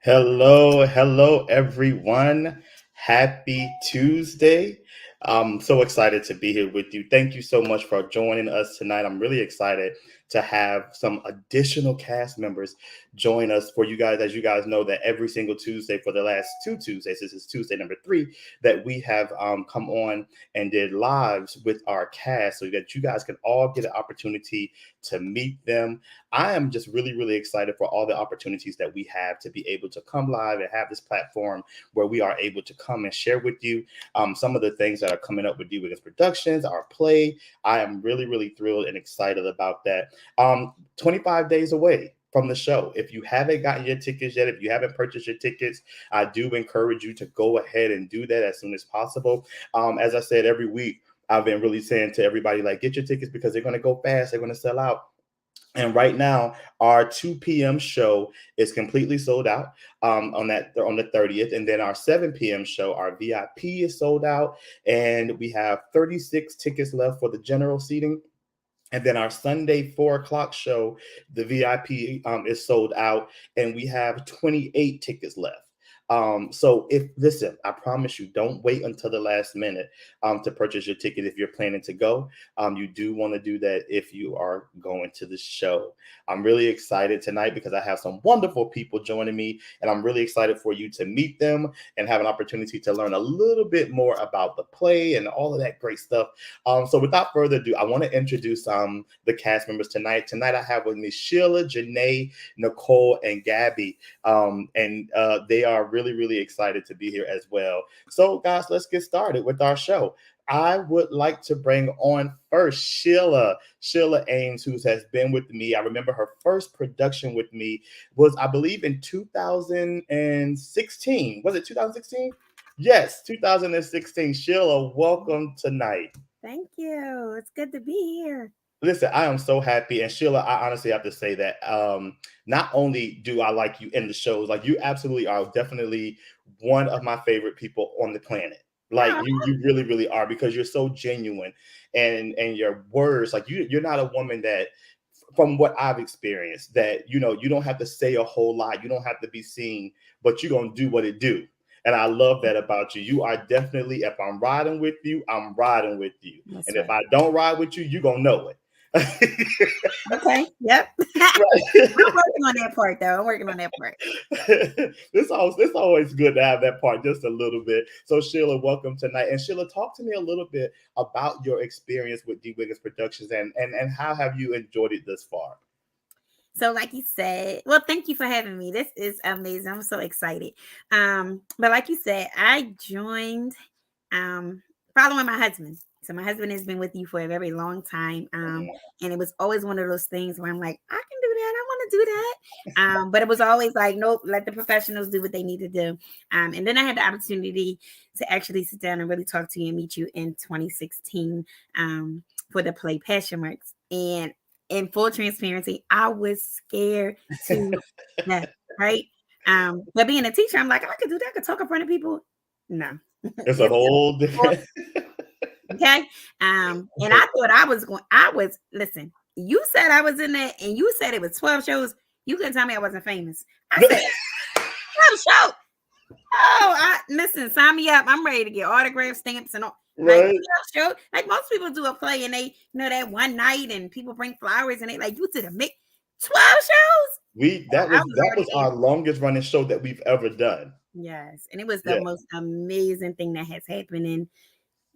Hello, everyone. Happy Tuesday. I'm so excited to be here with you. Thank you so much for joining us tonight. I'm really excited to have some additional cast members join us for you guys. As you guys know, that every single Tuesday for the last two Tuesdays, this is Tuesday number 3, that we have come on and did lives with our cast so that you guys can all get an opportunity to meet them. I am just really excited for all the opportunities that we have to be able to come live and have this platform where we are able to come and share with you some of the things that are coming up with D Wiggins Productions, our play. I am really thrilled and excited about that. 25 days away from the show. If you haven't gotten your tickets yet, if you haven't purchased your tickets, I do encourage you to go ahead and do that as soon as possible. As I said, every week, I've been really saying to everybody, like, get your tickets because they're going to go fast. They're going to sell out. And right now, our 2 p.m. show is completely sold out on the 30th. And then our 7 p.m. show, our VIP, is sold out. And we have 36 tickets left for the general seating. And then our Sunday 4 o'clock show, the VIP is sold out. And we have 28 tickets left. So listen, I promise you, don't wait until the last minute to purchase your ticket if you're planning to go. You do want to do that if you are going to the show. I'm really excited tonight because I have some wonderful people joining me, and I'm really excited for you to meet them and have an opportunity to learn a little bit more about the play and all of that great stuff. So without further ado, I want to introduce the cast members tonight. Tonight I have with me Sheila, Janae, Nicole, and Gabby. And they are really excited to be here as well. So guys, let's get started with our show. I would like to bring on first Sheila Ames, who has been with me. I remember her first production with me was, I believe, in 2016. Was it 2016? Yes, 2016. Sheila, welcome tonight. Thank you. It's good to be here. Listen, I am so happy. And Sheila, I honestly have to say that not only do I like you in the shows, like you absolutely are definitely one of my favorite people on the planet. Like Oh, you really are, because you're so genuine, and your words, like you're not a woman that, from what I've experienced, that you don't have to say a whole lot, you don't have to be seen, but you're gonna do what it do. And I love that about you. You are definitely, if I'm riding with you, I'm riding with you. that's And if right. I don't ride with you, you're gonna know it. Okay. Yep. I'm working on that part, though. I'm working on that part. It's always good to have that part just a little bit. So Sheila, welcome tonight. And Sheila, talk to me a little bit about your experience with D Wiggins Productions, and how have you enjoyed it thus far? So, like you said, well, thank you for having me. This is amazing. I'm so excited. But like you said, I joined um following my husband. So my husband has been with you for a very long time. And it was always one of those things where I'm like, I can do that. I want to do that. But it was always like, nope, let the professionals do what they need to do. And then I had the opportunity to actually sit down and really talk to you and meet you in 2016 for the play Passion Works. And in full transparency, I was scared to death, right? But being a teacher, I'm like, I could do that. I could talk in front of people. No. It's a whole different. Okay. And I thought listen, you said I was in there and you said it was 12 shows. You couldn't tell me I wasn't famous. I said 12 shows. Listen, sign me up. I'm ready to get autograph stamps and all. Like Right. show, like most people do a play and they, that one night and people bring flowers and they like you to the mix 12 shows. That I was was that already was there. our longest running show that we've ever done. Yes. And it was the Yeah. most amazing thing that has happened. And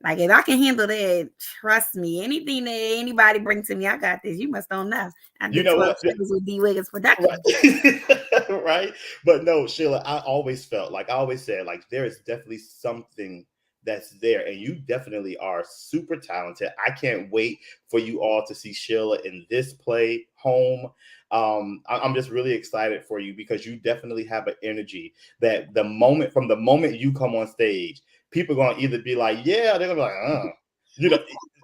like if I can handle that, trust me, anything that anybody brings to me, I got this. You must don't know. I You did know 12 what? shows with D Wiggins Productions. Right. Right. But no, Sheila, I always felt like, I always said, like, there is definitely something that's there, and you definitely are super talented. I can't wait for you all to see Sheila in this play Home. I'm just really excited for you because you definitely have an energy that from the moment you come on stage, people are gonna either be like, yeah, they're gonna be like, you know,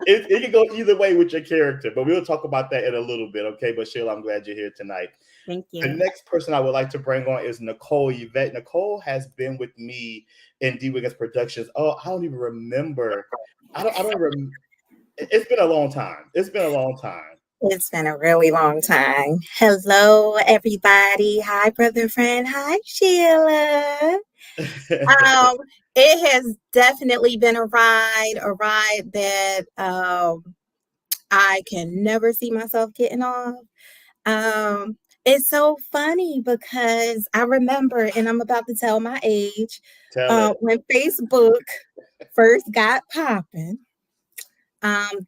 it can go either way with your character, but we'll talk about that in a little bit, okay? But Sheila, I'm glad you're here tonight. Thank The you. next person I would like to bring on is Nicole Yvette. Nicole has been with me in D Wiggins Productions. Oh, I don't even remember. I don't. It's been a long time. It's been a long time. It's been a really long time. Hello, everybody. Hi, brother friend. Hi, Sheila. Um, it has definitely been a ride that I can never see myself getting off. It's so funny because I remember, and I'm about to tell my age, Tell it. when Facebook first got popping.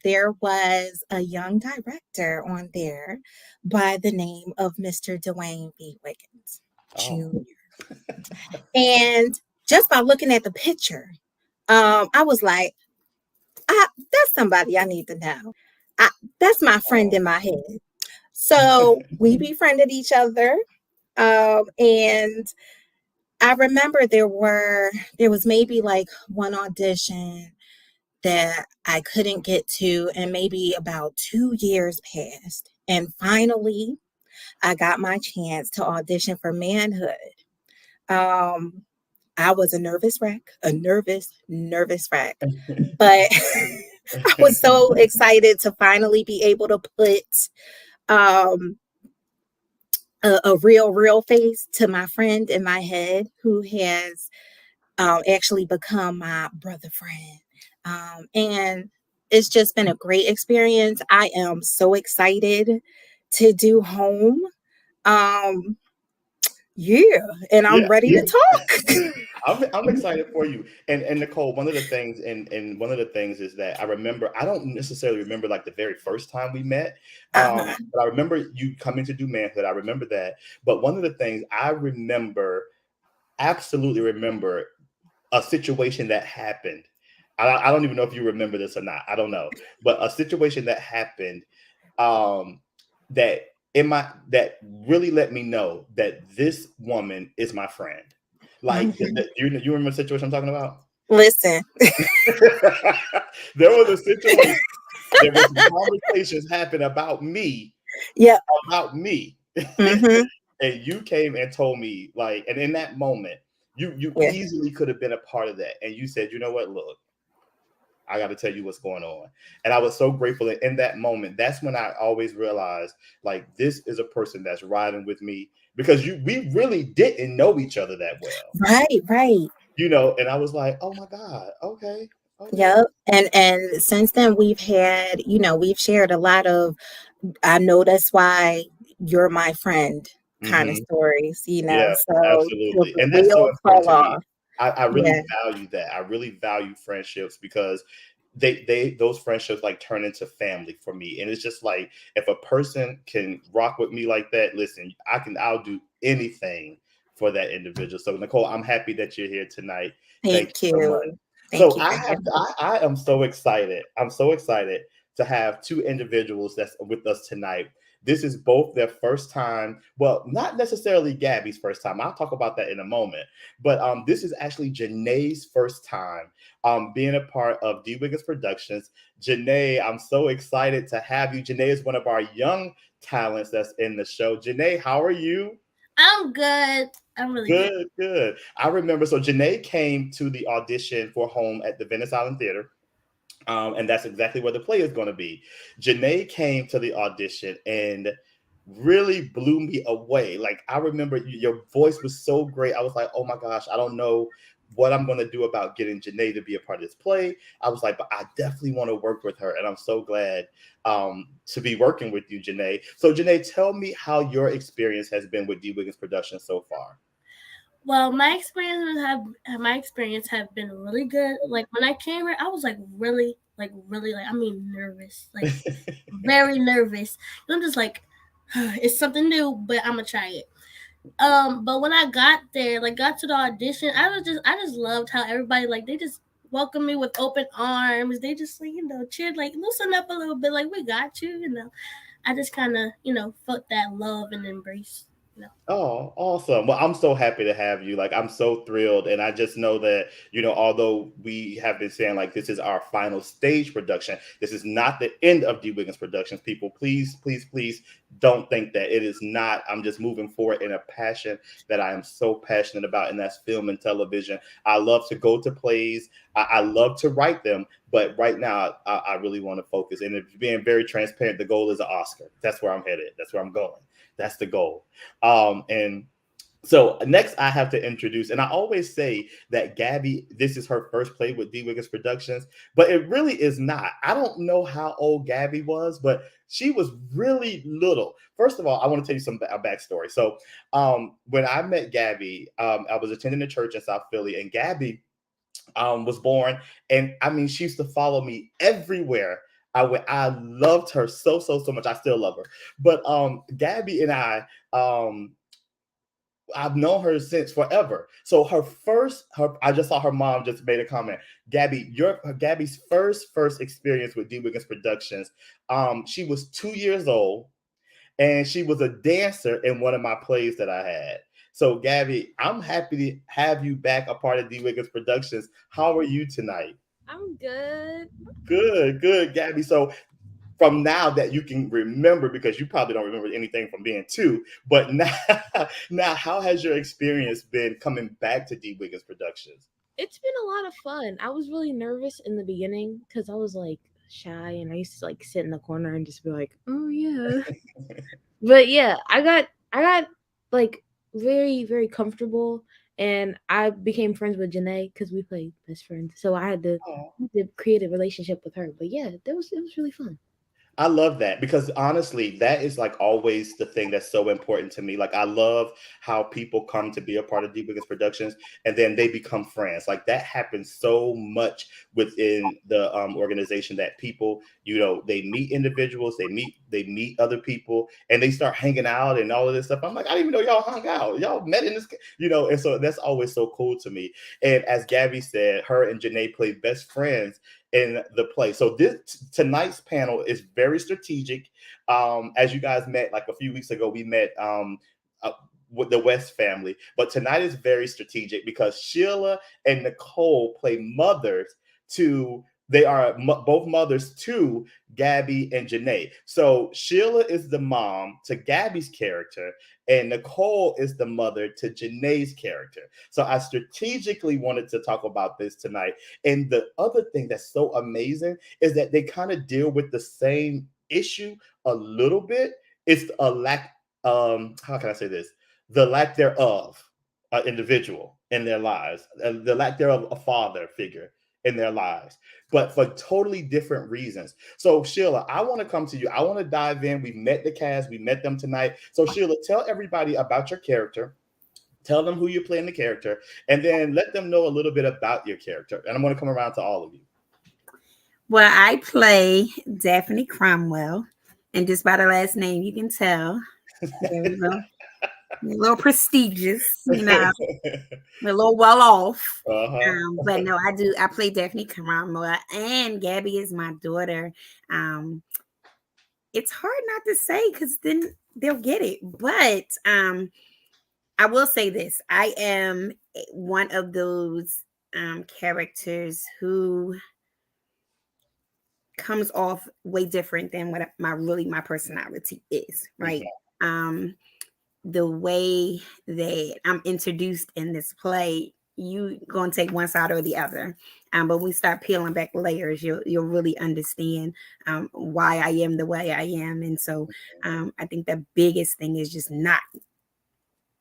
There was a young director on there by the name of Mr. Dwayne V. Wiggins Oh, Jr. And just by looking at the picture, I was like, that's somebody I need to know. I, that's my friend oh. in my head. So we befriended each other. And I remember there was maybe like one audition that I couldn't get to, and maybe about 2 years passed. And finally, I got my chance to audition for Manhood. Um, I was a nervous wreck, a nervous wreck. But I was so excited to finally be able to put um, a real face to my friend in my head who has actually become my brother friend. And it's just been a great experience. I am so excited to do home. Um, yeah, and I'm Yeah, ready to talk. I'm excited for you. And Nicole, one of the things and one of the things is that I remember I don't necessarily remember like the very first time we met. Uh-huh. But I remember you coming to do Manhood. I remember that. But one of the things I remember, absolutely remember a situation that happened. I don't even know if you remember this or not. I don't know. But a situation that happened um that that really let me know that this woman is my friend. Like, Mhm. you remember the situation I'm talking about? Listen, There was a situation. There was some conversations happened yeah, about me, hmm and you came and told me like, and in that moment, you yeah, easily could have been a part of that, and you said, you know what, look, I got to tell you what's going on. And I was so grateful that in that moment, that's when I always realized like this is a person that's riding with me because we really didn't know each other that well, right, right. and I was like, oh my God, okay, okay. Yep. And since then we've shared a lot of I know that's why you're my friend kind of Hmm. stories, Yeah, so absolutely. the And that's so wheels important fall to me. off. I really Yeah, value that. I really value friendships because those friendships like turn into family for me. And it's just like if a person can rock with me like that, listen, I'll do anything for that individual. So Nicole, I'm happy that you're here tonight. Thank thank you so much. you. Thank So you for having me. I am so excited. I'm so excited to have two individuals that's with us tonight. This is both their first time. Well, not necessarily Gabby's first time. I'll talk about that in a moment. But this is actually Janae's first time being a part of D Wiggins Productions. Janae, I'm so excited to have you. Janae is one of our young talents that's in the show. Janae, how are you? I'm good. I'm really good. Good, good. I remember. So Janae came to the audition for Home at the Venice Island Theater. And that's exactly where the play is going to be. Janae came to the audition and really blew me away. Like I remember your voice was so great. I was like, oh my gosh, I don't know what I'm going to do about getting Janae to be a part of this play. I was like, but I definitely want to work with her, and I'm so glad to be working with you, Janae. So Janae, tell me how your experience has been with D Wiggins Productions so far. Well, my experience have been really good. Like when I came here, I was really like I mean nervous, like very nervous. I'm just like it's something new, but I'm gonna try it. But when I got there, like got to the audition, I just loved how everybody like they just welcomed me with open arms. They just like cheered like loosen up a little bit, like we got you. I just kind of felt that love and embrace. You know. Oh, awesome. Well, I'm so happy to have you. Like, I'm so thrilled. And I just know that, although we have been saying like this is our final stage production, this is not the end of D Wiggins Productions. People, please, please, please don't think that it is not. I'm just moving forward in a passion that I am so passionate about, and that's film and television. I love to go to plays. I love to write them, but right now I really want to focus. And if being very transparent, the goal is an Oscar. That's where I'm headed. That's where I'm going. That's the goal. And so next, I have to introduce, and I always say that Gabby, this is her first play with D. Wiggins Productions, but it really is not. I don't know how old Gabby was, but she was really little. First of all, I want to tell you a backstory. So when I met Gabby, I was attending a church in South Philly, and Gabby was born, and I mean, she used to follow me everywhere. I loved her so much. I still love her, but Gabby and I've known her since forever. So I just saw her mom just made a comment. Gabby's first experience with D. Wiggins Productions. She was 2 years old, and she was a dancer in one of my plays that I had. So Gabby, I'm happy to have you back a part of D. Wiggins Productions. How are you tonight? I'm good. Good, Gabby. So from now that you can remember, because you probably don't remember anything from being two, but now how has your experience been coming back to D. Wiggins Productions? It's been a lot of fun. I was really nervous in the beginning because I was like shy and I used to like sit in the corner and just be like, oh yeah. But yeah, I got like very, very comfortable and I became friends with Janae because we played best friends. So I had to create a relationship with her. But yeah, it was really fun. I love that, because honestly, that is like always the thing that's so important to me. Like, I love how people come to be a part of D. Wiggins Productions and then they become friends. Like, that happens so much within the organization, that people, they meet individuals, they meet other people, and they start hanging out and all of this stuff. I'm like, I didn't even know y'all hung out. Y'all met in this, and so that's always so cool to me. And as Gabby said, her and Janae played best friends in the play. So tonight's panel is very strategic. As you guys met like a few weeks ago, we met with the West family, but tonight is very strategic because Sheila and Nicole play mothers to. They are both mothers to Gabby and Janae. So Sheila is the mom to Gabby's character, and Nicole is the mother to Janae's character. So I strategically wanted to talk about this tonight. And the other thing that's so amazing is that they kind of deal with the same issue a little bit. It's a lack, how can I say this? The lack thereof an individual in their lives, the lack thereof a father figure in their lives, but for totally different reasons. So Sheila, I want to come to you. I want to dive in. We met the cast. We met them tonight. So Sheila, tell everybody about your character. Tell them who you're playing the character, and then let them know a little bit about your character. And I'm going to come around to all of you. Well, I play Daphne Cromwell, and just by the last name, you can tell. There we go. A little prestigious, a little well off. But no, I play Daphne Cromwell, and Gabby is my daughter. It's hard not to say because then they'll get it. But I will say this: I am one of those characters who comes off way different than what my personality is, right? The way that I'm introduced in this play, you gonna take one side or the other. But when we start peeling back layers, you'll really understand why I am the way I am. And so I think the biggest thing is just not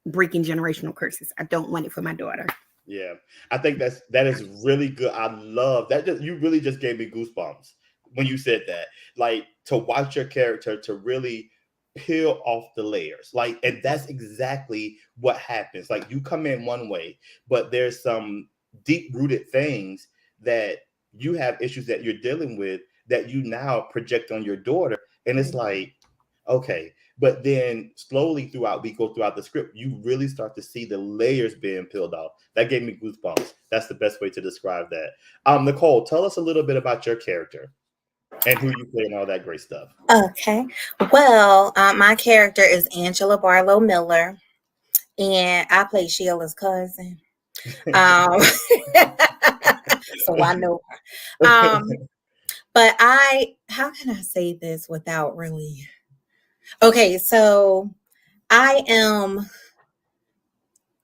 breaking generational curses. I don't want it for my daughter. Yeah, I think that is really good. I love that. You really just gave me goosebumps when you said that. Like, to watch your character to really peel off the layers, like, and that's exactly what happens. Like, you come in one way, but there's some deep rooted things that you have issues that you're dealing with that you now project on your daughter, and it's like, okay. But then slowly we go throughout the script, you really start to see the layers being peeled off. That gave me goosebumps. That's the best way to describe that. Nicole, tell us a little bit about your character and who you play and all that great stuff. Okay. Well, my character is Angela Barlow Miller, and I play Sheila's cousin. So I know her. But how can I say this without really? Okay, so I am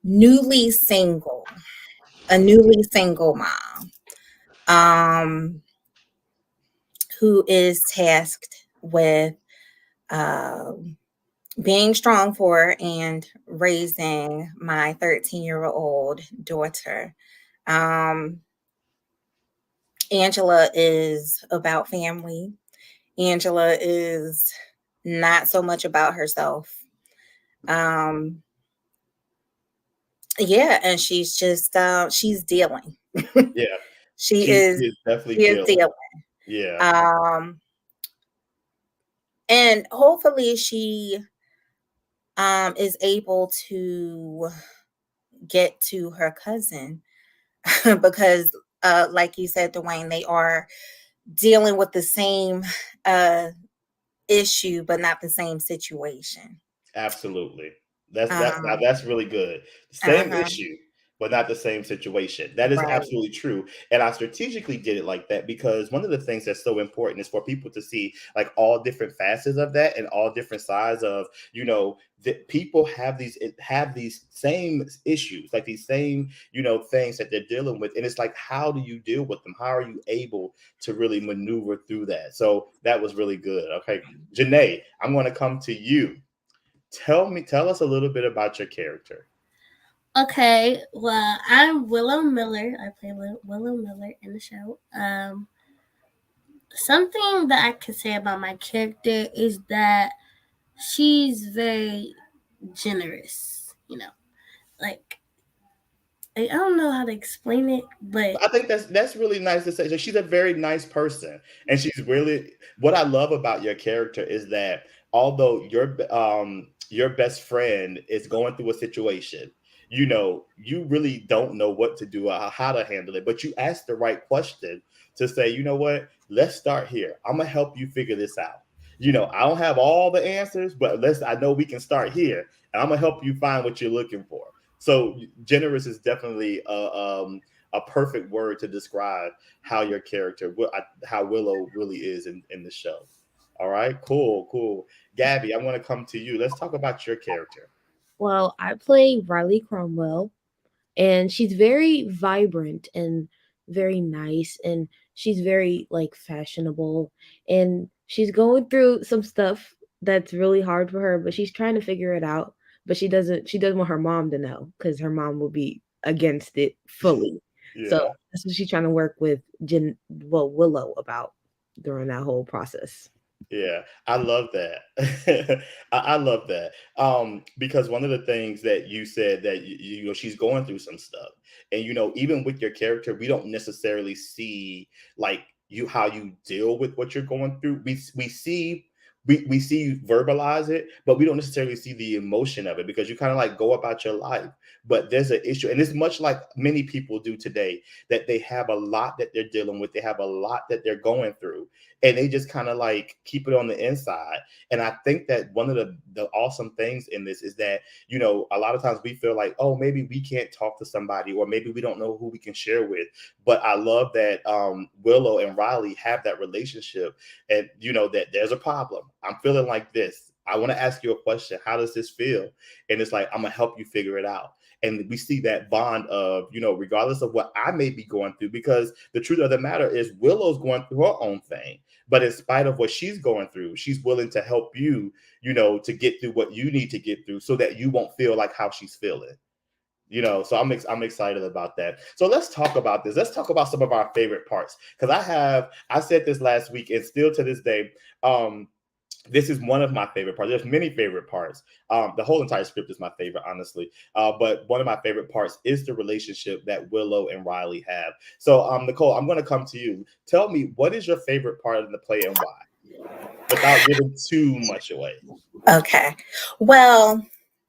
newly single, a newly single mom, um, who is tasked with being strong for and raising my 13-year-old daughter. Um, Angela is about family. Angela is not so much about herself. Um, yeah, and she's just she's dealing. Yeah, she she is is definitely she is dealing. dealing. Yeah, Um, and hopefully she is able to get to her cousin because like you said, Dwayne, they are dealing with the same uh issue but not the same situation. absolutely. That's now Um, that's really good. Same uh-huh, issue, but not the same situation. That is right. absolutely true. And I strategically did it like that because one of the things that's so important is for people to see like all different facets of that and all different sides of, that people have these same issues, like these same, things that they're dealing with. And it's like, how do you deal with them? How are you able to really maneuver through that? So that was really good. Okay. Janae, I'm going to come to you. Tell us a little bit about your character. Okay, well, I'm Willow Miller. I play Willow Miller in the show. Something that I can say about my character is that she's very generous. Like I don't know how to explain it, but I think that's really nice to say. So she's a very nice person, and she's really what I love about your character is that although your best friend is going through a situation, you really don't know what to do or how to handle it, but you ask the right question to say, you know what, let's start here. I'm gonna help you figure this out. I don't have all the answers, but I know we can start here, and I'm gonna help you find what you're looking for. So generous is definitely a perfect word to describe how your character, how Willow really is in the show. All right, cool. Gabby, I want to come to you. Let's talk about your character. Well, I play Riley Cromwell, and she's very vibrant and very nice, and she's very like fashionable, and she's going through some stuff that's really hard for her, but she's trying to figure it out. But she doesn't want her mom to know because her mom will be against it fully. So Yeah. that's what she's trying to work with Willow about during that whole process. Yeah, I love that. I love that. Because one of the things that you said that she's going through some stuff, and even with your character, we don't necessarily see like how you deal with what you're going through. We see you verbalize it, but we don't necessarily see the emotion of it because you kind of like go about your life. But there's an issue, and it's much like many people do today that they have a lot that they're dealing with. They have a lot that they're going through and they just kind of like keep it on the inside. And I think that one of the awesome things in this is that, a lot of times we feel like, oh, maybe we can't talk to somebody or maybe we don't know who we can share with. But I love that Willow and Riley have that relationship and, that there's a problem. I'm feeling like this. I want to ask you a question. How does this feel? And it's like, I'm going to help you figure it out. And we see that bond of, regardless of what I may be going through, because the truth of the matter is Willow's going through her own thing. But in spite of what she's going through, she's willing to help you, to get through what you need to get through so that you won't feel like how she's feeling. So I'm excited about that. So let's talk about this. Let's talk about some of our favorite parts. Because I said this last week and still to this day, this is one of my favorite parts. There's many favorite parts. The whole entire script is my favorite, honestly. But one of my favorite parts is the relationship that Willow and Riley have. So, Nicole, I'm going to come to you. Tell me, what is your favorite part of the play and why? Without giving too much away. Okay. Well,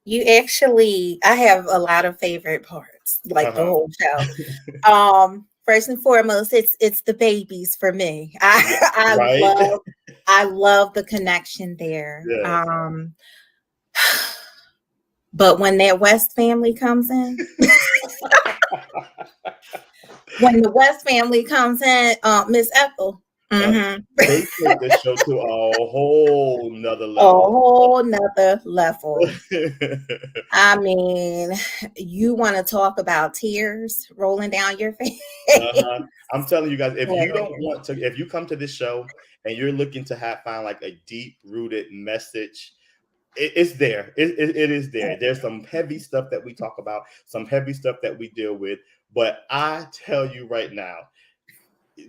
I have a lot of favorite parts, like the Uh-huh. whole show. First and foremost, it's the babies for me. Yeah, I right? love the connection there. Yes. But when that West family comes in, when the West family comes in, Miss Ethel, Mhm. They take this show to a whole nother A level. whole nother level. I mean, you want to talk about tears rolling down your face? Uh-huh. I'm telling you guys, if you don't Hilarious. want to, if you come to this show and you're looking to find like a deep rooted message, it's there. It is there. There's some heavy stuff that we talk about, some heavy stuff that we deal with. But I tell you right now,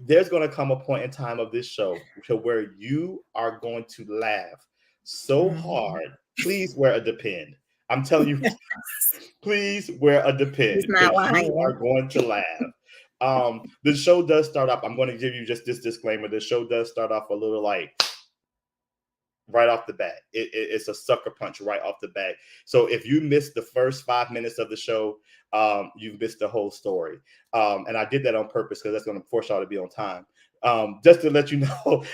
there's going to come a point in time of this show to where you are going to laugh so Mhm. hard. Please wear a depend. I'm telling you, please wear a depend He's not because you are lying. going to laugh. The show does start off. I'm going to give you just this disclaimer. The show does start off a little like right off the bat. It's a sucker punch right off the bat. So if you missed the first 5 minutes of the show, you've missed the whole story. And I did that on purpose because that's going to force y'all to be on time. Just to let you know,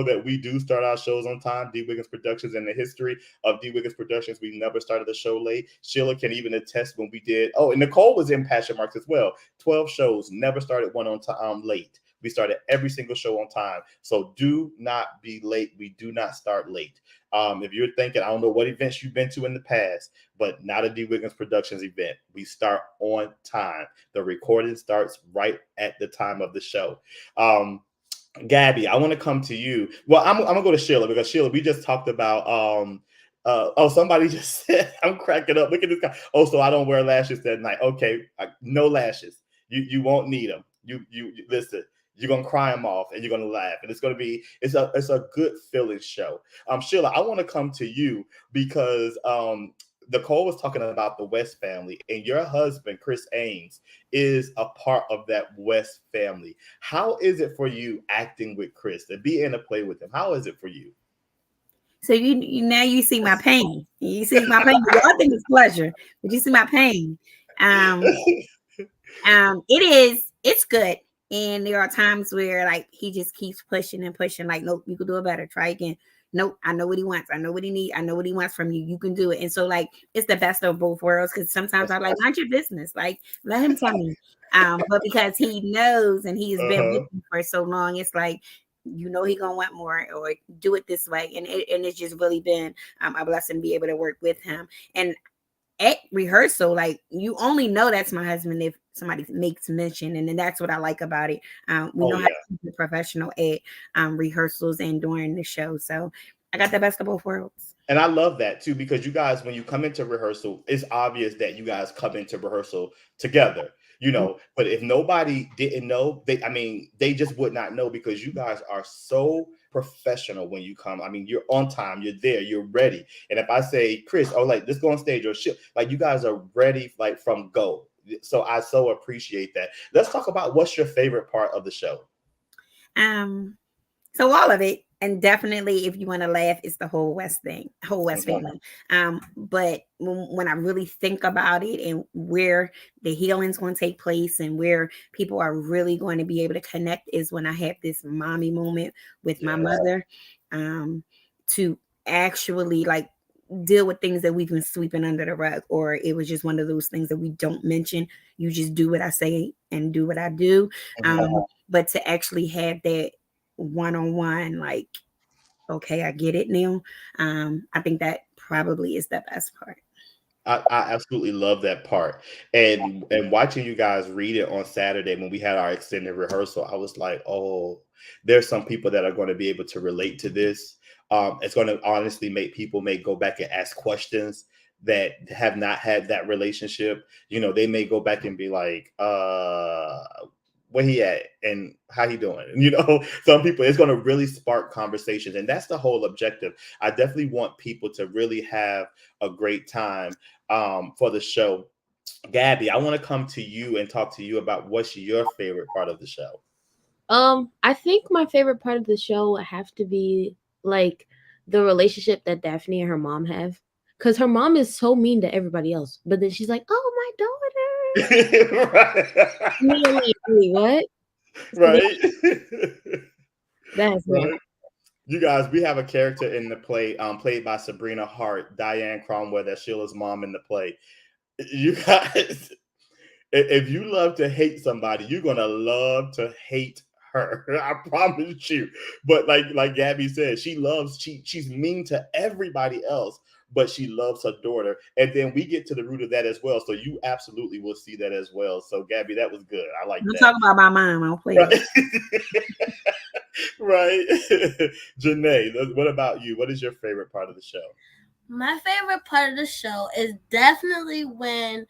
that we do start our shows on time. D. Wiggins Productions, in the history of D. Wiggins Productions, we never started the show late. Sheila can even attest when we did. Oh, and Nicole was in Passion Marks as well. 12 shows, never started one on time late. We started every single show on time. So do not be late. We do not start late. If you're thinking, I don't know what events you've been to in the past, but not a D. Wiggins Productions event. We start on time. The recording starts right at the time of the show. Gabby, I want to come to you. Well, I'm going to go to Sheila because Sheila, we just talked about somebody just said, I'm cracking up. Look at this guy. Oh, so I don't wear lashes that night. Okay, no lashes. You won't need them. You listen. You're gonna cry them off, and you're gonna laugh, and it's a good feeling show. Sheila, I want to come to you because Nicole was talking about the West family, and your husband Chris Ames is a part of that West family. How is it for you acting with Chris to be in a play with him? How is it for you? So you now you see my pain. You see my pain. Y'all think it's pleasure, but you see my pain. It's good. And there are times where like he just keeps pushing and pushing, like, nope, you can do it better. Try again. Nope, I know what he wants. I know what he needs. I know what he wants from you. You can do it. And so like it's the best of both worlds because sometimes I'm like, mind your business. Like, let him tell me. But because he knows and he's been with me for so long, it's like, you know, he gonna want more or do it this way. And it's just really been a blessing to be able to work with him. And at rehearsal, like you only know that's my husband if somebody makes mention, and then that's what I like about it. We know how to keep it professional at rehearsals and during the show, so I got the best of both worlds. And I love that too, because you guys, when you come into rehearsal, it's obvious that you guys come into rehearsal together, but if nobody didn't know, they just would not know because you guys are so professional when you come. I mean, you're on time, you're there, you're ready. And if I say, Chris, oh, like, let's go on stage or shit, like you guys are ready, like from go. So I so appreciate that. Let's talk about what's your favorite part of the show. So all of it, and definitely if you want to laugh, it's the whole West family. But when I really think about it and where the healing's going to take place and where people are really going to be able to connect is when I have this mommy moment with my mother, to actually like deal with things that we've been sweeping under the rug, or it was just one of those things that we don't mention. You just do what I say and do what I do. But to actually have that one-on-one, like, okay, I get it now. I think that probably is the best part. I absolutely love that part. And watching you guys read it on Saturday when we had our extended rehearsal, I was like, oh, there's some people that are going to be able to relate to this. It's going to honestly make people may go back and ask questions that have not had that relationship. They may go back and be like, where he at and how he doing? Some people, it's going to really spark conversations. And that's the whole objective. I definitely want people to really have a great time for the show. Gabby, I want to come to you and talk to you about what's your favorite part of the show. I think my favorite part of the show would have to be like the relationship that Daphne and her mom have. Because her mom is so mean to everybody else. But then she's like, oh, my daughter. Right. Wait, what? Right. That's right. You guys, we have a character in the play played by Sabrina Hart, Diane Cromwell, that's Sheila's mom in the play. You guys, if you love to hate somebody, you're going to love to hate her. I promise you. But like Gabby said, she's mean to everybody else, but she loves her daughter. And then we get to the root of that as well. So you absolutely will see that as well. So Gabby, that was good. I like I'm that. talking about my mom. I don't play Right. that. Right. Janae, what about you? What is your favorite part of the show? My favorite part of the show is definitely when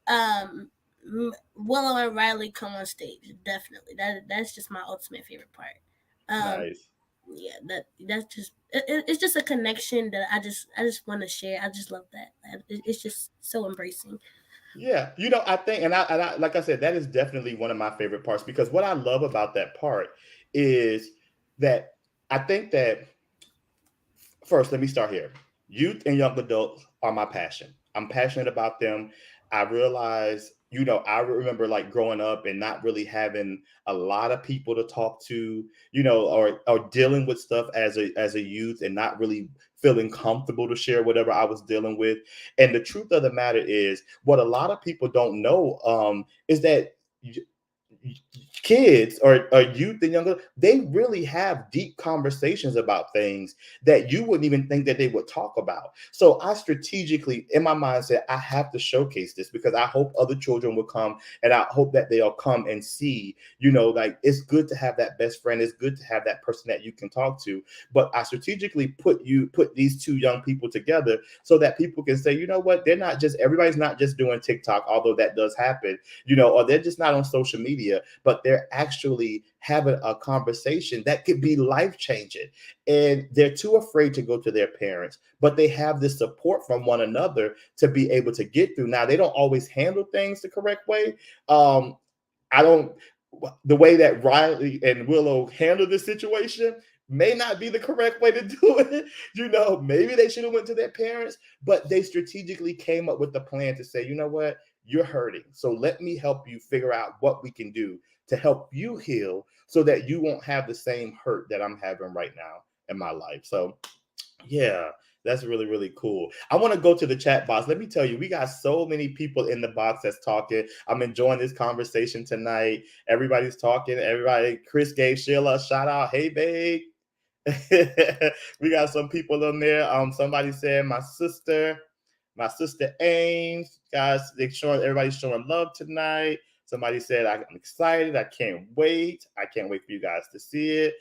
Willow and Riley come on stage. Definitely, that's just my ultimate favorite part. Nice. Yeah, that's just it's just a connection that I just want to share. I just love that. It's just so embracing. Yeah, I think, and I, like I said, that is definitely one of my favorite parts because what I love about that part is that I think that first, let me start here. Youth and young adults are my passion. I'm passionate about them. I realize, I remember like growing up and not really having a lot of people to talk to, or dealing with stuff as a youth and not really feeling comfortable to share whatever I was dealing with. And the truth of the matter is, what a lot of people don't know is that kids or youth and younger, they really have deep conversations about things that you wouldn't even think that they would talk about. So I strategically, in my mind, said I have to showcase this because I hope other children will come, and I hope that they'll come and see, like it's good to have that best friend. It's good to have that person that you can talk to. But I strategically put these two young people together so that people can say, you know what, everybody's not just doing TikTok, although that does happen, or they're just not on social media, but they're actually having a conversation that could be life-changing. And they're too afraid to go to their parents, but they have this support from one another to be able to get through. Now, they don't always handle things the correct way. The way that Riley and Willow handle this situation may not be the correct way to do it. Maybe they should have went to their parents, but they strategically came up with the plan to say, you know what, you're hurting. So let me help you figure out what we can do to help you heal so that you won't have the same hurt that I'm having right now in my life. So yeah, that's really, really cool. I want to go to the chat box. Let me tell you, we got so many people in the box that's talking. I'm enjoying this conversation tonight. Everybody's talking. Chris gave Sheila a shout out. Hey, babe. We got some people in there. Somebody said my sister Ames. Guys, everybody's showing love tonight. Somebody said I'm excited. I can't wait. I can't wait for you guys to see it.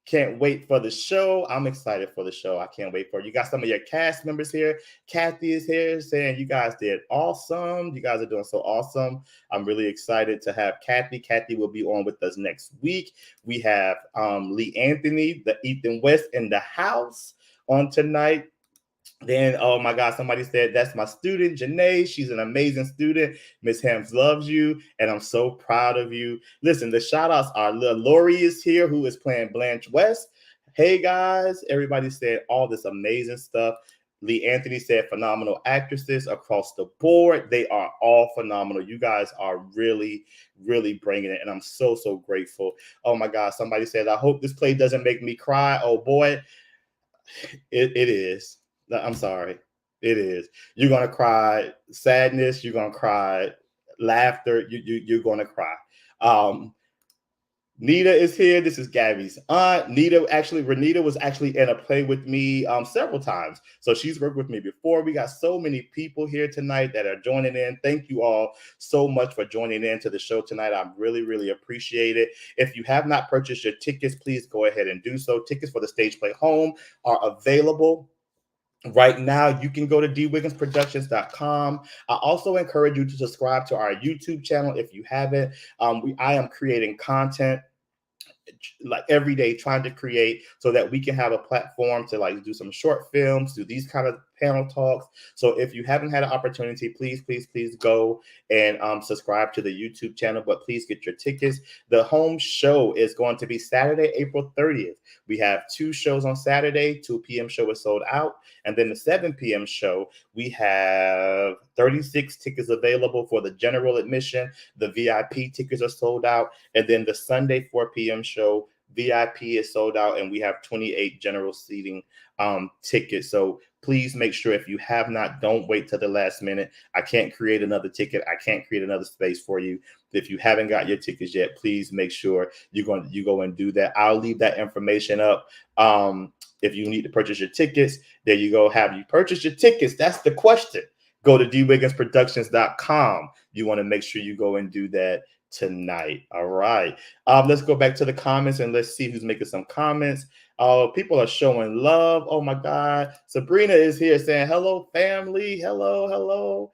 Can't wait for the show. I'm excited for the show. I can't wait for it. You got some of your cast members here. Kathy is here saying you guys did awesome. You guys are doing so awesome. I'm really excited to have Kathy. Kathy will be on with us next week. We have Lee Anthony, the Ethan West in the house on tonight. Then, oh my God, somebody said, that's my student, Janae. She's an amazing student. Miss Hams loves you, and I'm so proud of you. Listen, the shout outs are Lori is here, who is playing Blanche West. Hey, guys. Everybody said all this amazing stuff. Lee Anthony said phenomenal actresses across the board. They are all phenomenal. You guys are really, really bringing it, and I'm so, so grateful. Oh my God, somebody said, I hope this play doesn't make me cry. Oh boy, it is. I'm sorry. It is. You're gonna cry sadness. You're gonna cry laughter. You're gonna cry. Nita is here. This is Gabby's aunt. Renita was actually in a play with me several times. So she's worked with me before. We got so many people here tonight that are joining in. Thank you all so much for joining in to the show tonight. I really, really appreciate it. If you have not purchased your tickets, please go ahead and do so. Tickets for the stage play Home are available right now. You can go to dwigginsproductions.com. I also encourage you to subscribe to our YouTube channel if you haven't. I am creating content like every day, trying to create so that we can have a platform to like do some short films, do these kind of panel talks. So if you haven't had an opportunity, please go and subscribe to the YouTube channel, but please get your tickets. The home show is going to be Saturday, April 30th. We have 2 shows on Saturday. 2 p.m. show is sold out. And then the 7 p.m. show, we have 36 tickets available for the general admission. The VIP tickets are sold out. And then the Sunday 4 p.m. show, VIP is sold out, and we have 28 general seating tickets. So please make sure if you have not, don't wait till the last minute. I can't create another ticket. I can't create another space for you. If you haven't got your tickets yet, please make sure you go and do that. I'll leave that information up. If you need to purchase your tickets, there you go. Have you purchased your tickets? That's the question. Go to dwigginsproductions.com. You want to make sure you go and do that tonight. All right. Let's go back to the comments and let's see who's making some comments. People are showing love. Oh my God. Sabrina is here saying, hello, family. Hello, hello.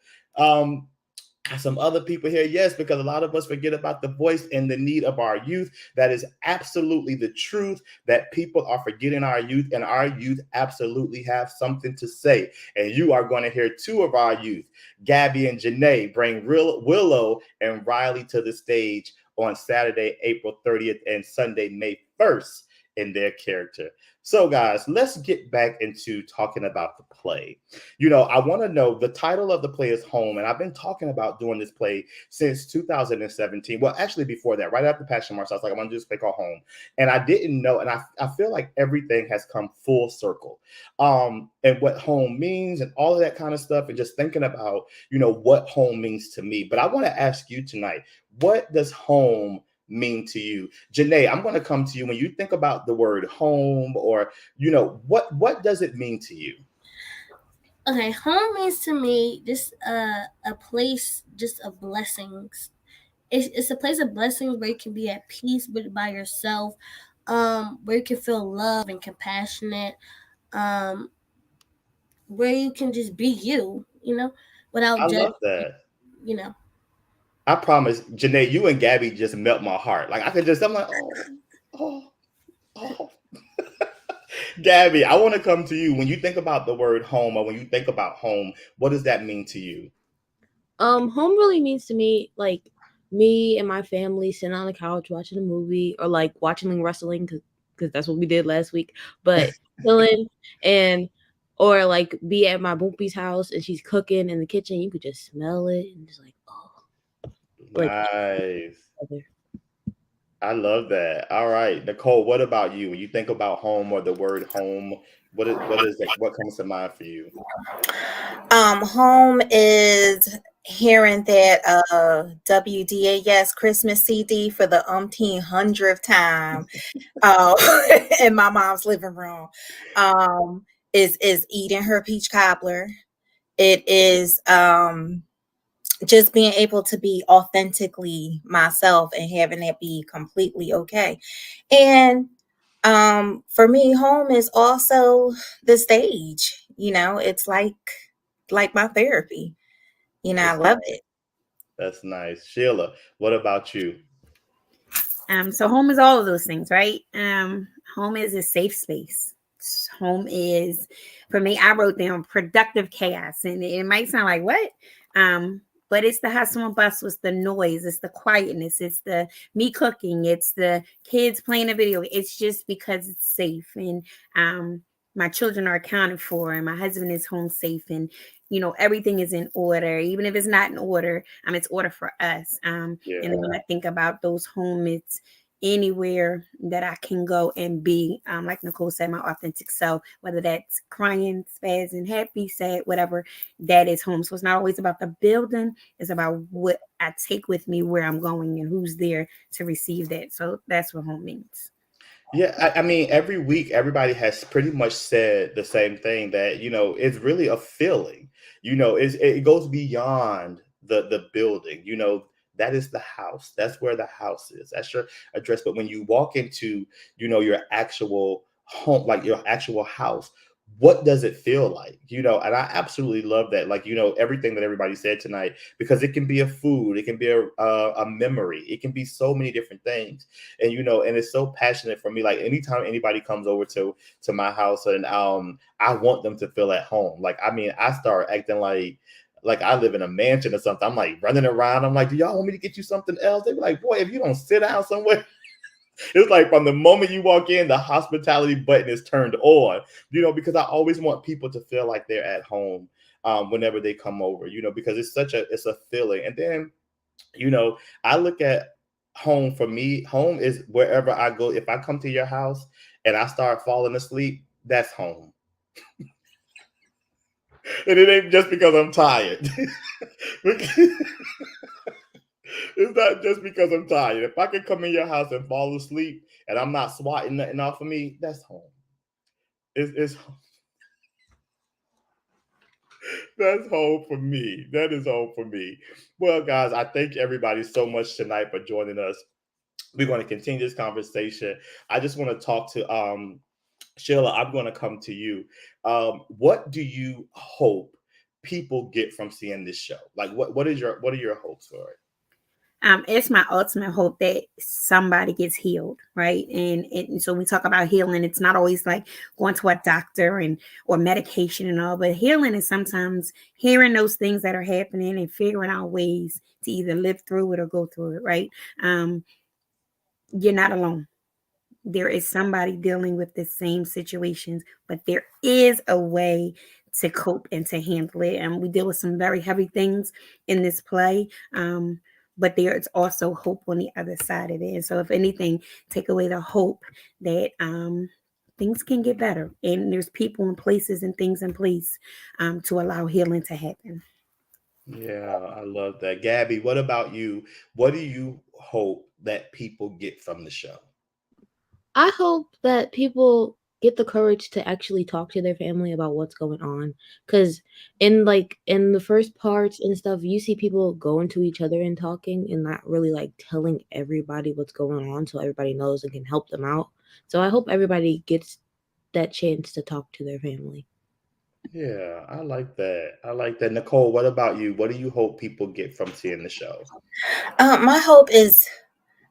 Some other people here, yes, because a lot of us forget about the voice and the need of our youth. That is absolutely the truth, that people are forgetting our youth, and our youth absolutely have something to say. And you are going to hear two of our youth, Gabby and Janae, bring Willow and Riley to the stage on Saturday, April 30th and Sunday, May 1st in their character. So guys, let's get back into talking about the play. I want to know, the title of the play is Home, and I've been talking about doing this play since 2017. Well, actually before that, right after Passion March, I was like, I want to do this play called Home. And I didn't know, and I feel like everything has come full circle. And what home means and all of that kind of stuff, and just thinking about, what home means to me. But I want to ask you tonight, what does home mean to you? Janae, I'm going to come to you. When you think about the word home, or what does it mean to you? Okay, home means to me just a place just of blessings. It's a place of blessings where you can be at peace by yourself, where you can feel love and compassionate, where you can just be you, without I judgment, love that. you know. I promise, Janae, you and Gabby just melt my heart. Like I'm like, oh. Gabby, I want to come to you. When you think about the word home, or when you think about home, what does that mean to you? Home really means to me like me and my family sitting on the couch watching a movie, or like watching wrestling, because that's what we did last week. But chilling, or like be at my boopie's house and she's cooking in the kitchen. You could just smell it and just like, like, nice. I love that. All right, Nicole, what about you? When you think about home or the word home, what comes to mind for you? Home is hearing that WDAS Christmas CD for the umpteen hundredth time in my mom's living room. Is eating her peach cobbler. It is just being able to be authentically myself and having it be completely okay. And for me, home is also the stage. It's like my therapy. I love it. That's nice. Sheila, what about you? So home is all of those things, right? Home is a safe space. Home is, for me, I wrote down productive chaos, and it might sound like what? But it's the hustle and bustle, it's the noise, it's the quietness, it's the me cooking, it's the kids playing a video. It's just because it's safe, and my children are accounted for, and my husband is home safe, and everything is in order. Even if it's not in order, it's order for us. And then when I think about those home, it's anywhere that I can go and be, like Nicole said, my authentic self, whether that's crying, spazzing, happy, sad, whatever, that is home. So it's not always about the building, it's about what I take with me, where I'm going, and who's there to receive that. So that's what home means. Yeah, I mean, every week, everybody has pretty much said the same thing, that, it's really a feeling, it goes beyond the building, that is the house. That's where the house is. That's your address. But when you walk into, your actual home, like your actual house, what does it feel like? And I absolutely love that. Like, everything that everybody said tonight, because it can be a food, it can be a memory, it can be so many different things. And, and it's so passionate for me. Like, anytime anybody comes over to my house, and I want them to feel at home. Like, I start acting like I live in a mansion or something. I'm like running around. I'm like, do y'all want me to get you something else? They be like, boy, if you don't sit down somewhere. It's like from the moment you walk in, the hospitality button is turned on, because I always want people to feel like they're at home whenever they come over, because it's a feeling. And then, I look at home. For me, home is wherever I go. If I come to your house and I start falling asleep, that's home. And it ain't just because I'm tired. It's not just because I'm tired. If I can come in your house and fall asleep and I'm not swatting nothing off of me, that's home. It's that's home for me. That is home for me. Well, guys, I thank everybody so much tonight for joining us. We're going to continue this conversation. I just want to talk to Sheila. I'm going to come to you. What do you hope people get from seeing this show? Like, what are your hopes for it? It's my ultimate hope that somebody gets healed, right? And so we talk about healing. It's not always like going to a doctor and or medication and all, but healing is sometimes hearing those things that are happening and figuring out ways to either live through it or go through it, right? You're not alone. There is somebody dealing with the same situations, but there is a way to cope and to handle it. And we deal with some very heavy things in this play. But there is also hope on the other side of it. And so, if anything, take away the hope that things can get better. And there's people and places and things in place to allow healing to happen. Yeah, I love that. Gabby, what about you? What do you hope that people get from the show? I hope that people get the courage to actually talk to their family about what's going on. Because in the first parts and stuff, you see people going to each other and talking and not really like telling everybody what's going on so everybody knows and can help them out. So I hope everybody gets that chance to talk to their family. Yeah, I like that. I like that. Nicole, what about you? What do you hope people get from seeing the show? My hope is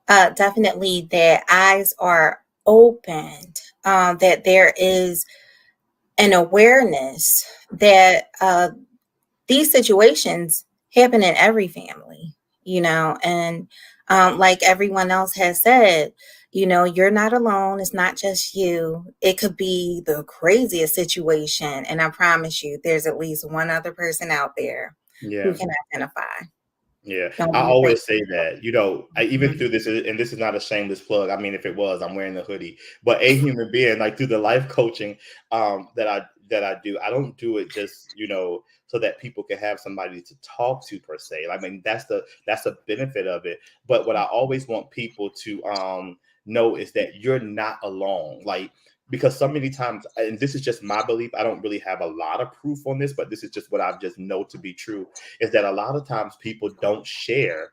definitely that eyes are opened, that there is an awareness that these situations happen in every family, and like everyone else has said, you're not alone. It's not just you. It could be the craziest situation. And I promise you, there's at least one other person out there who Yeah. can identify. Yeah, Don't I you think? always say that. Even Mhm. through this, and this is not a shameless plug. I mean, if it was, I'm wearing the hoodie. But a human being, like through the life coaching that I do, I don't do it just so that people can have somebody to talk to per se. I mean, that's a benefit of it. But what I always want people to know is that you're not alone. Like because so many times, and this is just my belief. I don't really have a lot of proof on this, but this is just what I've just know to be true is that a lot of times people don't share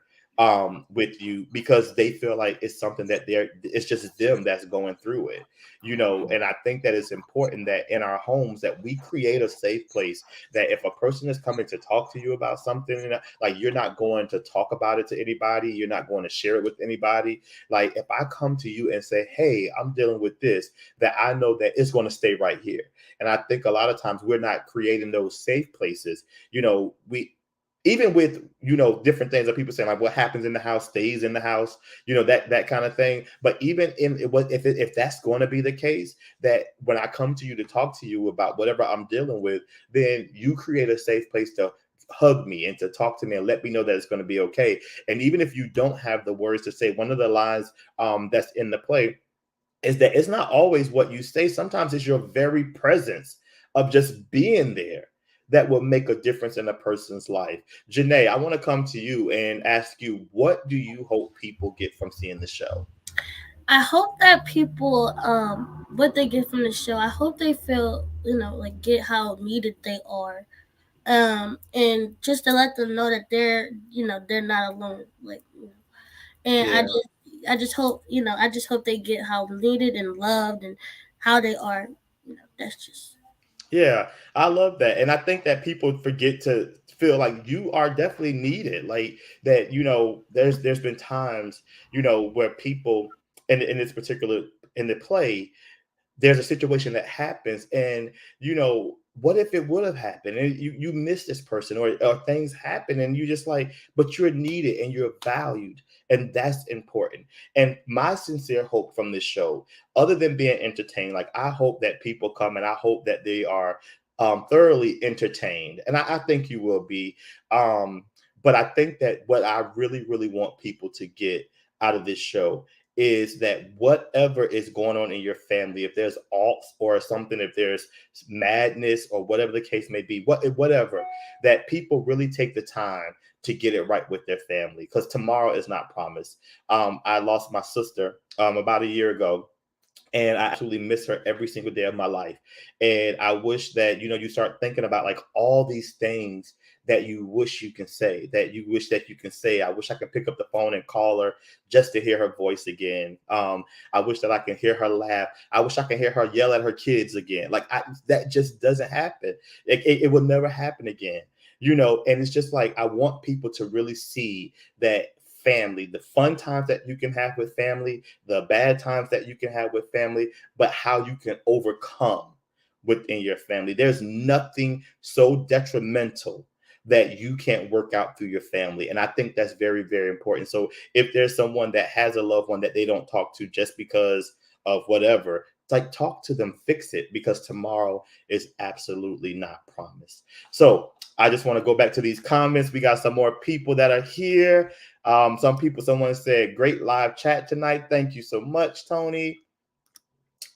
with you because they feel like it's something that it's just them that's going through it, and I think that it's important that in our homes that we create a safe place that if a person is coming to talk to you about something, like you're not going to talk about it to anybody, you're not going to share it with anybody. Like if I come to you and say, hey, I'm dealing with this, that I know that it's going to stay right here. And I think a lot of times we're not creating those safe places. We even with different things that people say like what happens in the house stays in the house, that kind of thing. But even if that's going to be the case, that when I come to you to talk to you about whatever I'm dealing with, then you create a safe place to hug me and to talk to me and let me know that it's going to be okay. And even if you don't have the words to say, one of the lines that's in the play is that it's not always what you say. Sometimes it's your very presence of just being there that will make a difference in a person's life. Janae, I want to come to you and ask you, what do you hope people get from seeing the show? I hope that people, what they get from the show, I hope they feel, like get how needed they are. And just to let them know that they're not alone. And Yeah. I just hope they get how needed and loved and how they are. That's just. Yeah, I love that. And I think that people forget to feel like you are definitely needed. Like that, there's been times, where people in this particular in the play, there's a situation that happens and what if it would have happened and you miss this person or things happen and you just like but you're needed and you're valued, and that's important. And my sincere hope from this show, other than being entertained, like I hope that people come and I hope that they are thoroughly entertained, and I think you will be, but I think that what I really really want people to get out of this show is that whatever is going on in your family, if there's alts or something, if there's madness or whatever the case may be, whatever, that people really take the time to get it right with their family, because tomorrow is not promised. I lost my sister about a year ago, and I absolutely miss her every single day of my life. And I wish that, you start thinking about like all these things that you wish you can say, that you wish that you can say. I wish I could pick up the phone and call her just to hear her voice again. I wish that I can hear her laugh. I wish I can hear her yell at her kids again. That just doesn't happen. It will never happen again. And it's just like, I want people to really see that family, the fun times that you can have with family, the bad times that you can have with family, but how you can overcome within your family. There's nothing so detrimental that you can't work out through your family. And I think that's very, very important. So if there's someone that has a loved one that they don't talk to just because of whatever, it's like, talk to them, fix it, because tomorrow is absolutely not promised. So I just want to go back to these comments. We got some more people that are here. Someone said, great live chat tonight. Thank you so much, Tony.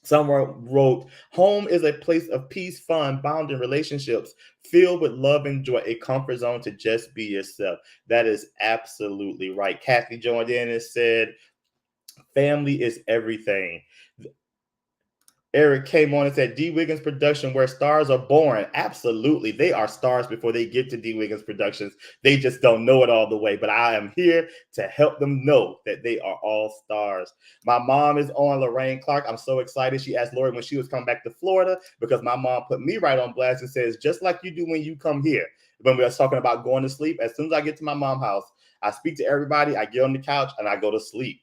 Someone wrote, home is a place of peace, fun, bonding relationships, filled with love and joy, a comfort zone to just be yourself. That is absolutely right. Kathy joined in and said, family is everything. Eric came on and said, D. Wiggins Production, where stars are born. Absolutely. They are stars before they get to D. Wiggins Productions. They just don't know it all the way. But I am here to help them know that they are all stars. My mom is on, Lorraine Clark. I'm so excited. She asked Lori when she was coming back to Florida, because my mom put me right on blast and says, just like you do when you come here. When we were talking about going to sleep, as soon as I get to my mom's house, I speak to everybody, I get on the couch, and I go to sleep.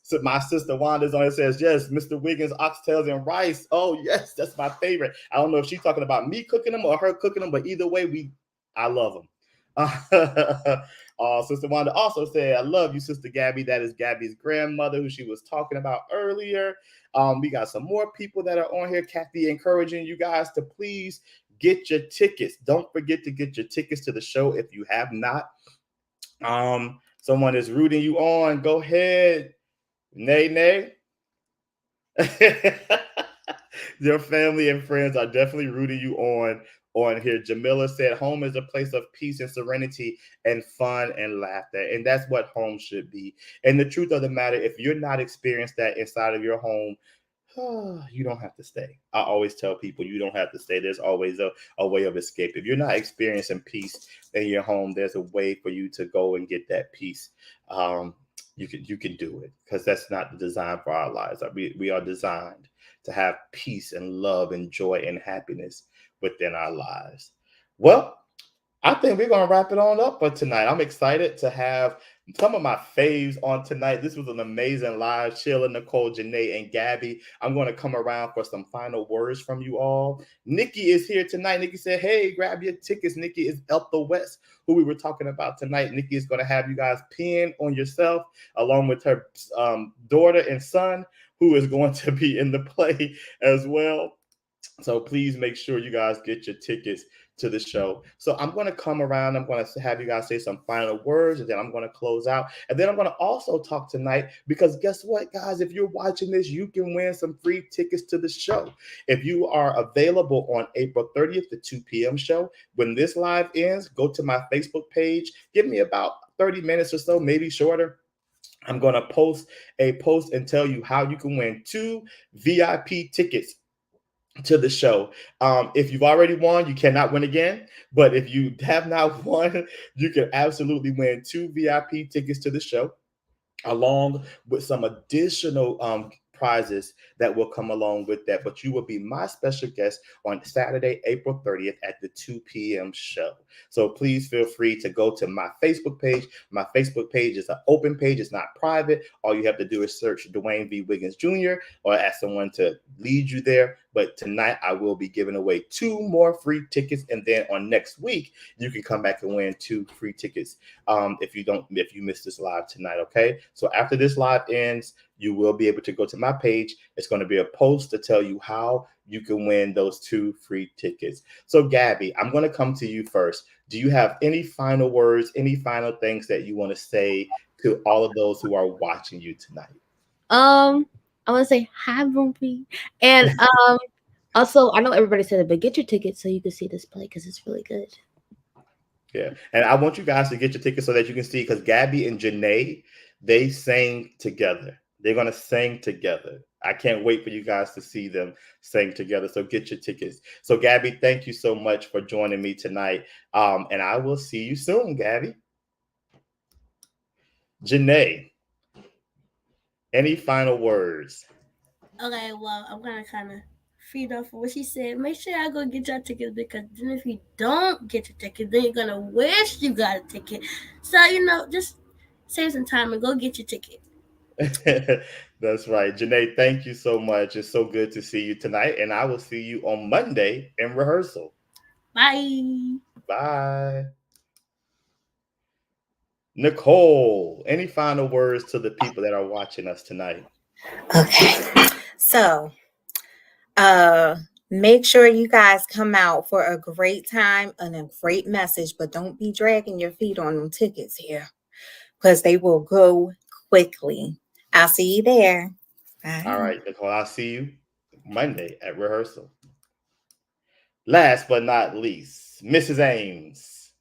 So my sister Wanda's on it, says, yes, Mr. Wiggins, oxtails and rice. Oh yes, that's my favorite. I don't know if she's talking about me cooking them or her cooking them, but either way, I love them. Sister Wanda also said, I love you, Sister Gabby. That is Gabby's grandmother, who she was talking about earlier. We got some more people that are on here. Kathy encouraging you guys to please get your tickets. Don't forget to get your tickets to the show if you have not. Someone is rooting you on. Go ahead. Nay. Your family and friends are definitely rooting you on here. Jamila said, home is a place of peace and serenity and fun and laughter. And that's what home should be. And the truth of the matter, if you're not experiencing that inside of your home, you don't have to stay. I always tell people, you don't have to stay. There's always a way of escape. If you're not experiencing peace in your home, there's a way for you to go and get that peace. You can do it, because that's not the design for our lives. We are designed to have peace and love and joy and happiness within our lives. Well, I think we're going to wrap it on up for tonight. I'm excited to have some of my faves on tonight. This was an amazing live. Sheila, Nicole, Janae, and Gabby. I'm going to come around for some final words from you all. Nikki is here tonight. Nikki said, hey, grab your tickets. Nikki is Eltha West, who we were talking about tonight. Nikki is going to have you guys pin on yourself, along with her daughter and son, who is going to be in the play as well. So please make sure you guys get your tickets to the show. So I'm going to come around. I'm going to have you guys say some final words, and then I'm going to close out. And then I'm going to also talk tonight, because guess what, guys? If you're watching this, you can win some free tickets to the show. If you are available on April 30th, the 2 p.m. show, when this live ends, go to my Facebook page. Give me about 30 minutes or so, maybe shorter. I'm going to post a post and tell you how you can win 2 VIP tickets to the show. If you've already won, you cannot win again. But if you have not won, you can absolutely win 2 VIP tickets to the show, along with some additional prizes that will come along with that. But you will be my special guest on Saturday, April 30th at the 2 p.m. show. So please feel free to go to my Facebook page. My Facebook page is an open page. It's not private. All you have to do is search Dwayne V. Wiggins Jr. or ask someone to lead you there. But tonight I will be giving away 2 more free tickets. And then on next week, you can come back and win 2 free tickets if you miss this live tonight. Okay. So after this live ends, you will be able to go to my page. It's going to be a post to tell you how you can win those 2 free tickets. So Gabby, I'm going to come to you first. Do you have any final words, any final things that you want to say to all of those who are watching you tonight? I want to say hi, Bumpy, and also I know everybody said it, but get your tickets so you can see this play because it's really good. Yeah, and I want you guys to get your tickets so that you can see, because Gabby and Janae, they sang together. They're gonna sing together. I can't wait for you guys to see them sing together. So get your tickets. So Gabby, thank you so much for joining me tonight. And I will see you soon, Gabby. Janae, any final words? Okay, well, I'm gonna kind of feed off of what she said. Make sure y'all go get your tickets, because then if you don't get your ticket, then you're gonna wish you got a ticket. So just save some time and go get your ticket. That's right. Janae, thank you so much. It's so good to see you tonight. And I will see you on Monday in rehearsal. Bye. Bye. Nicole, any final words to the people that are watching us tonight? Okay. So, make sure you guys come out for a great time and a great message, but don't be dragging your feet on them tickets here, because they will go quickly. I'll see you there. Bye. All right, Nicole, I'll see you Monday at rehearsal. Last but not least, Mrs. Ames.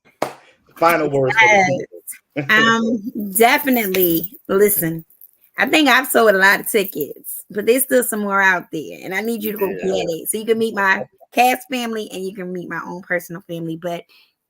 Final words for the people. Definitely listen. I think I've sold a lot of tickets, but there's still some more out there, and I need you to go get it so you can meet my cast family and you can meet my own personal family. But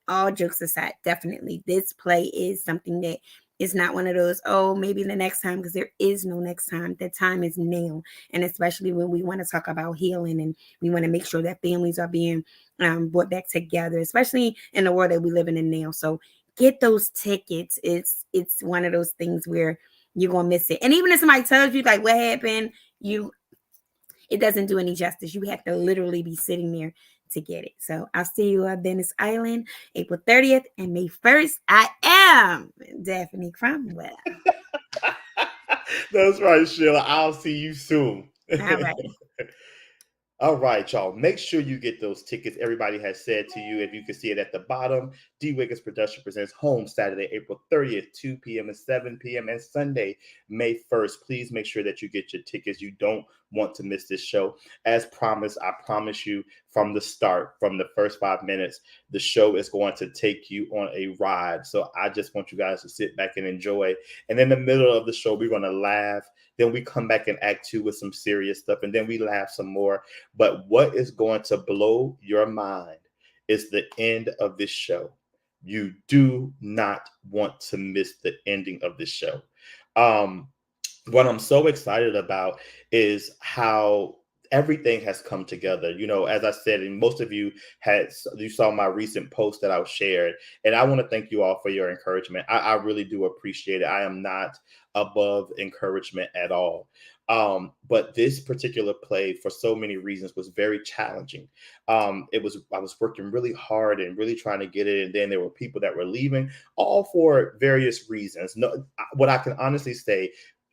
all jokes aside, definitely this play is something that is not one of those, oh, maybe the next time, because there is no next time. The time is now, and especially when we want to talk about healing and we want to make sure that families are being brought back together, especially in the world that we live in now. So get those tickets. It's one of those things where you're gonna miss it. And even if somebody tells you like what happened, it doesn't do any justice. You have to literally be sitting there to get it. So I'll see you on Venice Island, April 30th and May 1st. I am Daphne Cromwell. That's right, Sheila. I'll see you soon. All right. All right, y'all. Make sure you get those tickets. Everybody has said to you, if you can see it at the bottom, D. Wiggins Production presents Home Saturday, April 30th, 2 p.m. and 7 p.m. and Sunday, May 1st. Please make sure that you get your tickets. You don't want to miss this show. As promised, I promise you from the start, from the first 5 minutes, the show is going to take you on a ride. So I just want you guys to sit back and enjoy. And in the middle of the show, we're going to laugh. Then we come back in Act 2 with some serious stuff, and then we laugh some more. But what is going to blow your mind is the end of this show. You do not want to miss the ending of this show. What I'm so excited about is how everything has come together. As I said, and most of you saw my recent post that I shared, and I want to thank you all for your encouragement. I really do appreciate it. I am not above encouragement at all. But this particular play, for so many reasons, was very challenging. I was working really hard and really trying to get it, and then there were people that were leaving, all for various reasons. No, what I can honestly say,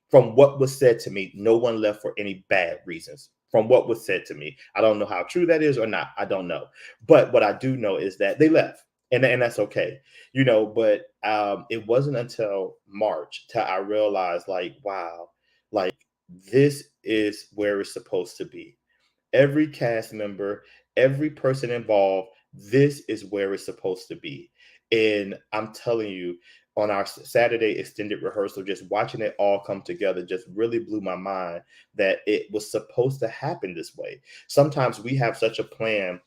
from what was said to me, no one left for any bad reasons. From what was said to me, I don't know how true that is or not. I don't know. But what I do know is that they left, and that's okay. But it wasn't until March till I realized, like, wow, like this is where it's supposed to be. Every cast member, every person involved, this is where it's supposed to be. And I'm telling you, on our Saturday extended rehearsal, just watching it all come together just really blew my mind that it was supposed to happen this way. Sometimes we have such a plan,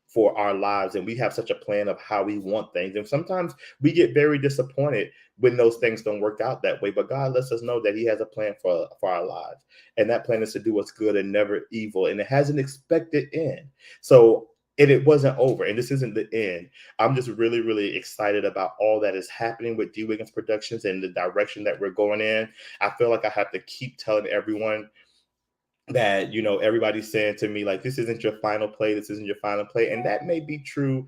for our lives, and we have such a plan of how we want things. And sometimes we get very disappointed when those things don't work out that way. But God lets us know that He has a plan for our lives. And that plan is to do us good and never evil. And it has an expected end. So, and it wasn't over. And this isn't the end. I'm just really, really excited about all that is happening with D. Wiggins Productions and the direction that we're going in. I feel like I have to keep telling everyone that, everybody's saying to me, like, this isn't your final play. This isn't your final play. And that may be true.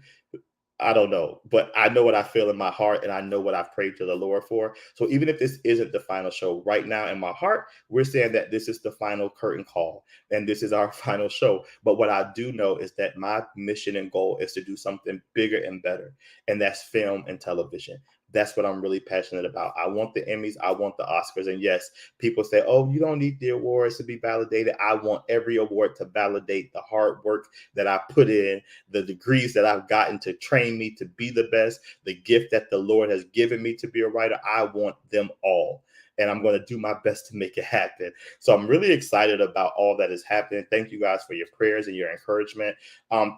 I don't know, but I know what I feel in my heart, and I know what I've prayed to the Lord for. So even if this isn't the final show, right now in my heart, we're saying that this is the final curtain call and this is our final show. But what I do know is that my mission and goal is to do something bigger and better, and that's film and television. That's what I'm really passionate about. I want the Emmys. I want the Oscars. And yes, people say, oh, you don't need the awards to be validated. I want every award to validate the hard work that I put in, the degrees that I've gotten to train me to be the best, the gift that the Lord has given me to be a writer. I want them all. And I'm going to do my best to make it happen. So I'm really excited about all that is happening. Thank you guys for your prayers and your encouragement.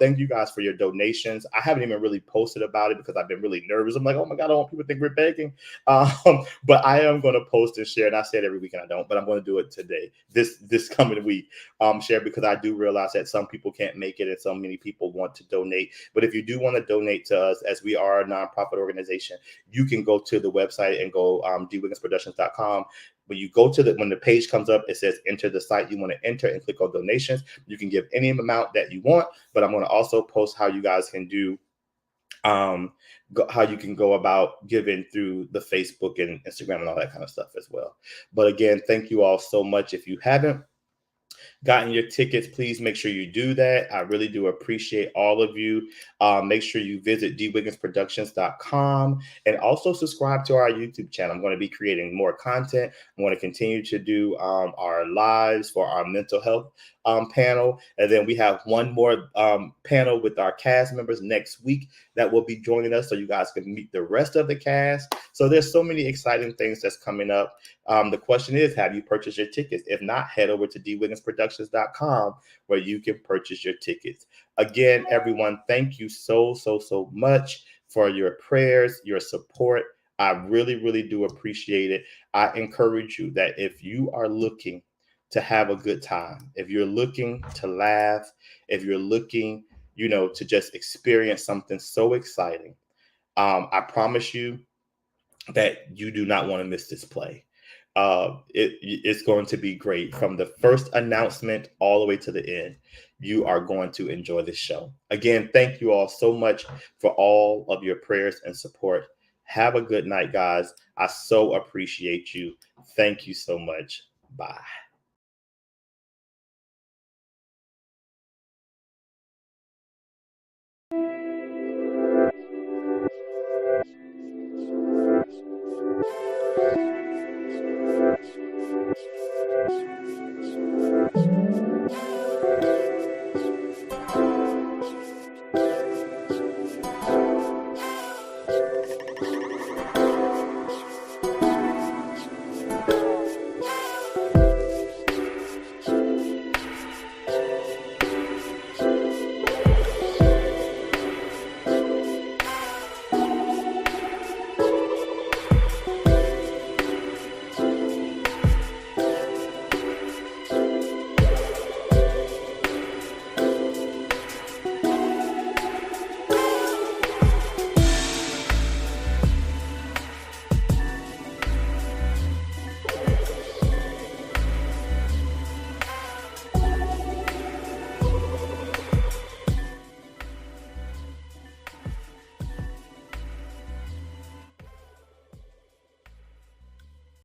Thank you guys for your donations. I haven't even really posted about it because I've been really nervous. I'm like, oh my God, I don't want people to think we're begging. But I am going to post and share. And I say it every week and I don't, but I'm going to do it today, this coming week, share, because I do realize that some people can't make it and so many people want to donate. But if you do want to donate to us, as we are a nonprofit organization, you can go to the website and go dwigginsproductions.com. When you go to when the page comes up, it says enter the site you want to enter and click on donations. You can give any amount that you want, but I'm going to also post how you guys can do, how you can go about giving through the Facebook and Instagram and all that kind of stuff as well. But again, thank you all so much. If you haven't gotten your tickets, please make sure you do that. I really do appreciate all of you. Make sure you visit dwigginsproductions.com and also subscribe to our YouTube channel. I'm going to be creating more content. I'm going to continue to do our lives for our mental health panel. And then we have one more panel with our cast members next week that will be joining us so you guys can meet the rest of the cast. So there's so many exciting things that's coming up. The question is, have you purchased your tickets? If not, head over to dwigginsproductions.com where you can purchase your tickets. Again, everyone, thank you so much for your prayers, your support. I really, really do appreciate it. I encourage you that if you are looking to have a good time, if you're looking to laugh, if you're looking, to just experience something so exciting, I promise you that you do not want to miss this play. It's going to be great from the first announcement all the way to the end. You are going to enjoy this show. Again, thank you all so much for all of your prayers and support. Have a good night, guys. I so appreciate you. Thank you so much. Bye.